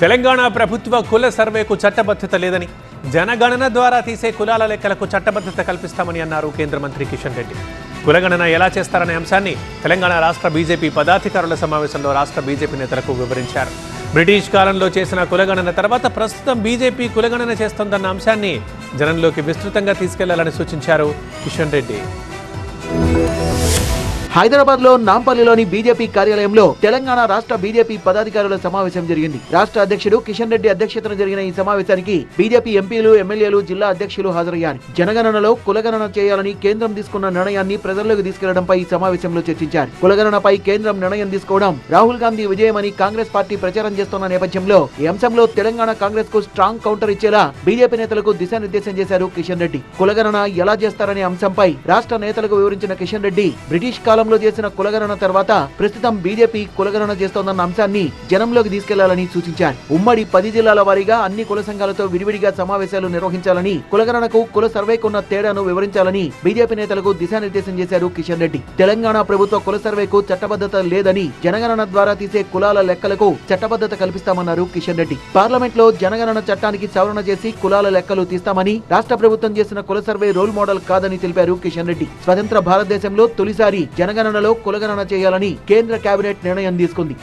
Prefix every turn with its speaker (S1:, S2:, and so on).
S1: తెలంగాణ ప్రభుత్వ కుల సర్వేకు చట్టబద్ధత లేదని, జనగణన ద్వారా తీసే కులాల లెక్కలకు చట్టబద్ధత కల్పిస్తామని అన్నారు కేంద్ర మంత్రి కిషన్ రెడ్డి. కులగణన ఎలా చేస్తారనే అంశాన్ని తెలంగాణ రాష్ట్ర బీజేపీ పదాధికారుల సమావేశంలో రాష్ట్ర బీజేపీ నేతలకు వివరించారు. బ్రిటిష్ కాలంలో చేసిన కులగణన తర్వాత ప్రస్తుతం బీజేపీ కులగణన చేస్తోందన్న అంశాన్ని జనంలోకి విస్తృతంగా తీసుకెళ్లాలని సూచించారు కిషన్ రెడ్డి.
S2: హైదరాబాద్ లో నాంపల్లిలోని బీజేపీ కార్యాలయంలో తెలంగాణ రాష్ట్ర బీజేపీ పదాధికారుల సమావేశం జరిగింది. రాష్ట్ర అధ్యక్షుడు కిషన్ రెడ్డి అధ్యక్షతన జరిగిన ఈ సమావేశానికి బీజేపీ ఎంపీలు, ఎమ్మెల్యేలు, జిల్లా అధ్యక్షులు హాజరయ్యారు. జనగణనలో కులగణన చేయాలని కేంద్రం తీసుకున్న నిర్ణయాన్ని ప్రజల్లోకి తీసుకెళ్లడంపై ఈ సమావేశంలో చర్చించారు. కులగణనపై కేంద్రం నిర్ణయం తీసుకోవడం రాహుల్ గాంధీ విజయమని కాంగ్రెస్ పార్టీ ప్రచారం చేస్తున్న నేపథ్యంలో ఈ అంశంలో తెలంగాణ కాంగ్రెస్ కు స్ట్రాంగ్ కౌంటర్ ఇచ్చేలా బీజేపీ నేతలకు దిశానిర్దేశం చేశారు కిషన్ రెడ్డి. కులగణన ఎలా చేస్తారనే అంశంపై రాష్ట్ర నేతలకు వివరించిన కిషన్ రెడ్డి, బ్రిటిష్ కాలంలో చేసిన కులగణన తర్వాత ప్రస్తుతం బీజేపీ కులగణన చేస్తోందన్న అంశాన్ని జనంలోకి తీసుకెళ్లాలని సూచించారు. ఉమ్మడి 10 జిల్లాల వారీగా అన్ని కుల సంఘాలతో విడివిడిగా సమావేశాలు నిర్వహించాలని, కులగణనకు కుల సర్వేకున్న తేడాను వివరించాలని బీజేపీ నేతలకు దిశానిర్దేశం చేశారు కిషన్ రెడ్డి. తెలంగాణ ప్రభుత్వ కుల సర్వేకు చట్టబద్ధత లేదని, జనగణన ద్వారా తీసే కులాల లెక్కలకు చట్టబద్ధత కల్పిస్తామన్నారు కిషన్ రెడ్డి. పార్లమెంట్ లో జనగణన చట్టానికి సవరణ చేసి కులాల లెక్కలు తీస్తామని, రాష్ట్ర ప్రభుత్వం చేసిన కుల సర్వే రోల్ మోడల్ కాదని తెలిపారు కిషన్ రెడ్డి. స్వతంత్ర భారతదేశంలో తొలిసారి జనగణనలో కులగణన చేయాలని కేంద్ర కేబినెట్ నిర్ణయం తీసుకుంది.